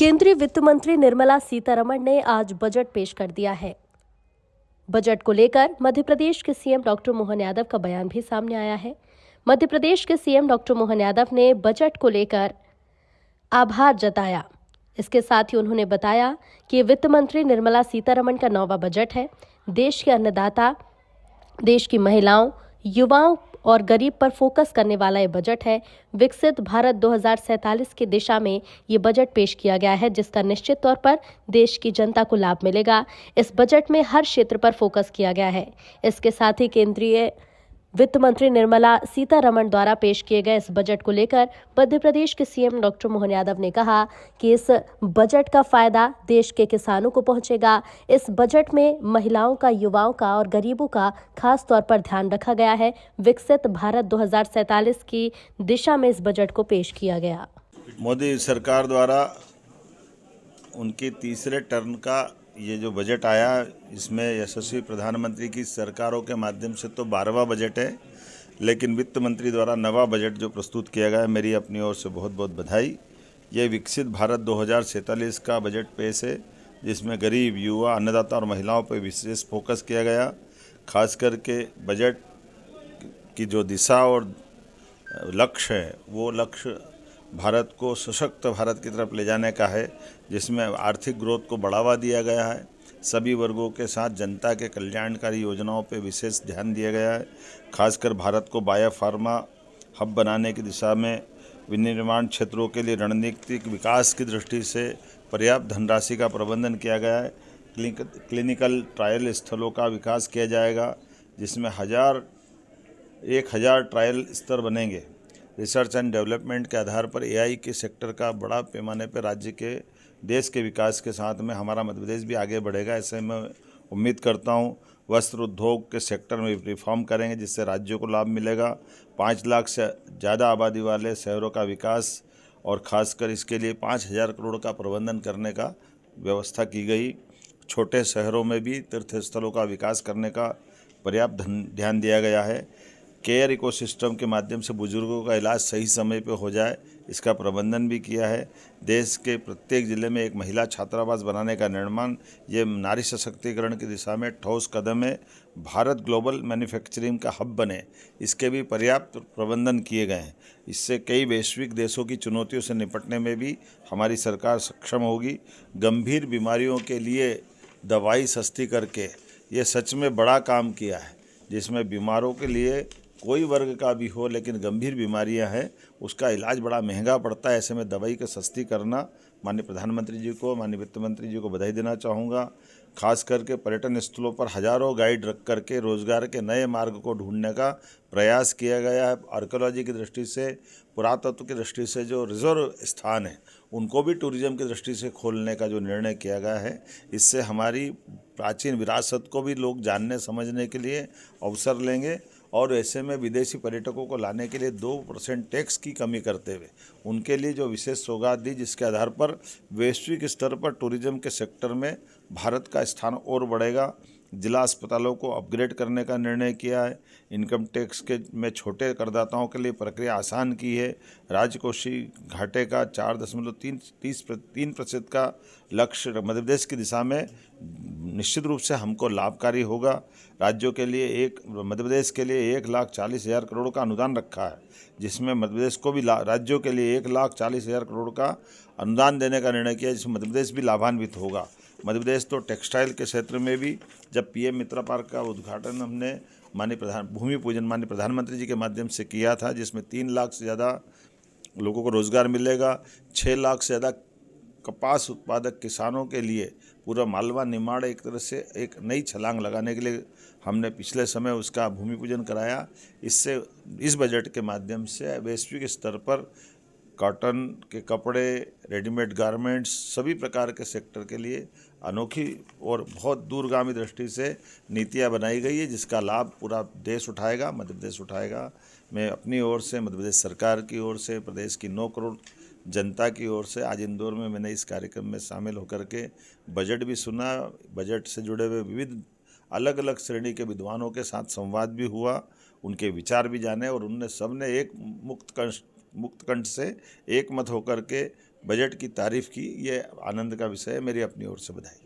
केंद्रीय वित्त मंत्री निर्मला सीतारमण ने आज बजट पेश कर दिया है। बजट को लेकर मध्य प्रदेश के सीएम डॉक्टर मोहन यादव का बयान भी सामने आया है। मध्य प्रदेश के सीएम डॉक्टर मोहन यादव ने बजट को लेकर आभार जताया। इसके साथ ही उन्होंने बताया कि वित्त मंत्री निर्मला सीतारमण का 9वां बजट है। देश के अन्नदाता, देश की महिलाओं, युवाओं और गरीब पर फोकस करने वाला ये बजट है। विकसित भारत 2047 की दिशा में ये बजट पेश किया गया है, जिसका निश्चित तौर पर देश की जनता को लाभ मिलेगा। इस बजट में हर क्षेत्र पर फोकस किया गया है। इसके साथ ही केंद्रीय वित्त मंत्री निर्मला सीतारमण द्वारा पेश किए गए इस बजट को लेकर मध्य प्रदेश के सीएम डॉक्टर मोहन यादव ने कहा कि इस बजट का फायदा देश के किसानों को पहुंचेगा। इस बजट में महिलाओं का, युवाओं का और गरीबों का खास तौर पर ध्यान रखा गया है। विकसित भारत 2047 की दिशा में इस बजट को पेश किया गया। मोदी सरकार द्वारा उनके तीसरे टर्म का ये जो बजट आया, इसमें यशस्वी प्रधानमंत्री की सरकारों के माध्यम से तो 12वां बजट है, लेकिन वित्त मंत्री द्वारा 9वां बजट जो प्रस्तुत किया गया है, मेरी अपनी ओर से बहुत बहुत बधाई। ये विकसित भारत 2047 का बजट पेश है, जिसमें गरीब, युवा, अन्नदाता और महिलाओं पर विशेष फोकस किया गया। खास करके बजट की जो दिशा और लक्ष्य है, वो लक्ष्य भारत को सशक्त भारत की तरफ ले जाने का है, जिसमें आर्थिक ग्रोथ को बढ़ावा दिया गया है। सभी वर्गों के साथ जनता के कल्याणकारी योजनाओं पर विशेष ध्यान दिया गया है। खासकर भारत को बायोफार्मा हब बनाने की दिशा में विनिर्माण क्षेत्रों के लिए रणनीतिक विकास की दृष्टि से पर्याप्त धनराशि का प्रबंधन किया गया है। क्लिनिकल ट्रायल स्थलों का विकास किया जाएगा, जिसमें 1000 ट्रायल स्तर बनेंगे। रिसर्च एंड डेवलपमेंट के आधार पर एआई के सेक्टर का बड़ा पैमाने पर राज्य के, देश के विकास के साथ में हमारा मध्य प्रदेश भी आगे बढ़ेगा, ऐसे मैं उम्मीद करता हूँ। वस्त्र उद्योग के सेक्टर में रिफॉर्म करेंगे, जिससे राज्यों को लाभ मिलेगा। 5 लाख से ज़्यादा आबादी वाले शहरों का विकास और ख़ासकर इसके लिए 5000 करोड़ का प्रबंधन करने का व्यवस्था की गई। छोटे शहरों में भी तीर्थ स्थलों का विकास करने का पर्याप्त ध्यान दिया गया है। केयर इकोसिस्टम के माध्यम से बुजुर्गों का इलाज सही समय पर हो जाए, इसका प्रबंधन भी किया है। देश के प्रत्येक जिले में एक महिला छात्रावास बनाने का निर्माण, ये नारी सशक्तिकरण की दिशा में ठोस कदम है। भारत ग्लोबल मैन्युफैक्चरिंग का हब बने, इसके भी पर्याप्त प्रबंधन किए गए हैं। इससे कई वैश्विक देशों की चुनौतियों से निपटने में भी हमारी सरकार सक्षम होगी। गंभीर बीमारियों के लिए दवाई सस्ती करके ये सच में बड़ा काम किया है, जिसमें बीमारों के लिए कोई वर्ग का भी हो, लेकिन गंभीर बीमारियां हैं, उसका इलाज बड़ा महंगा पड़ता है। ऐसे में दवाई का सस्ती करना, माननीय प्रधानमंत्री जी को, माननीय वित्त मंत्री जी को बधाई देना चाहूँगा। खास करके पर्यटन स्थलों पर हजारों गाइड रख करके रोजगार के नए मार्ग को ढूंढने का प्रयास किया गया है। आर्कियोलॉजी की दृष्टि से, पुरातत्व की दृष्टि से जो रिजर्व स्थान है, उनको भी टूरिज्म की दृष्टि से खोलने का जो निर्णय किया गया है, इससे हमारी प्राचीन विरासत को भी लोग जानने समझने के लिए अवसर लेंगे। और ऐसे में विदेशी पर्यटकों को लाने के लिए 2% टैक्स की कमी करते हुए उनके लिए जो विशेष सौगात दी, जिसके आधार पर वैश्विक स्तर पर टूरिज्म के सेक्टर में भारत का स्थान और बढ़ेगा। जिला अस्पतालों को अपग्रेड करने का निर्णय किया है। इनकम टैक्स के में छोटे करदाताओं के लिए प्रक्रिया आसान की है। राजकोषीय घाटे का 4.3% का लक्ष्य मध्य प्रदेश की दिशा में निश्चित रूप से हमको लाभकारी होगा। राज्यों के लिए मध्य प्रदेश के लिए 1,40,000 करोड़ का अनुदान रखा है, जिसमें मध्य प्रदेश को भी राज्यों के लिए 1,40,000 करोड़ का अनुदान देने का निर्णय किया, जिसमें मध्य प्रदेश भी लाभान्वित होगा। मध्य प्रदेश तो टेक्सटाइल के क्षेत्र में भी, जब पीएम मित्र पार्क का उद्घाटन हमने भूमि पूजन माननीय प्रधानमंत्री जी के माध्यम से किया था, जिसमें 3 लाख से ज़्यादा लोगों को रोजगार मिलेगा। 6 लाख से ज़्यादा कपास उत्पादक किसानों के लिए पूरा मालवा निमाड़ एक तरह से एक नई छलांग लगाने के लिए हमने पिछले समय उसका भूमि पूजन कराया। इससे इस बजट के माध्यम से वैश्विक स्तर पर कॉटन के कपड़े, रेडीमेड गारमेंट्स, सभी प्रकार के सेक्टर के लिए अनोखी और बहुत दूरगामी दृष्टि से नीतियां बनाई गई है, जिसका लाभ पूरा देश उठाएगा, मध्य प्रदेश उठाएगा। मैं अपनी ओर से, मध्य प्रदेश सरकार की ओर से, प्रदेश की 9 करोड़ जनता की ओर से आज इंदौर में मैंने इस कार्यक्रम में शामिल होकर के बजट भी सुना। बजट से जुड़े हुए विविध अलग अलग श्रेणी के विद्वानों के साथ संवाद भी हुआ, उनके विचार भी जाने, और उनने सबने एक मुक्त कंठ से एक मत होकर के बजट की तारीफ की, ये आनंद का विषय है। मेरी अपनी ओर से बधाई।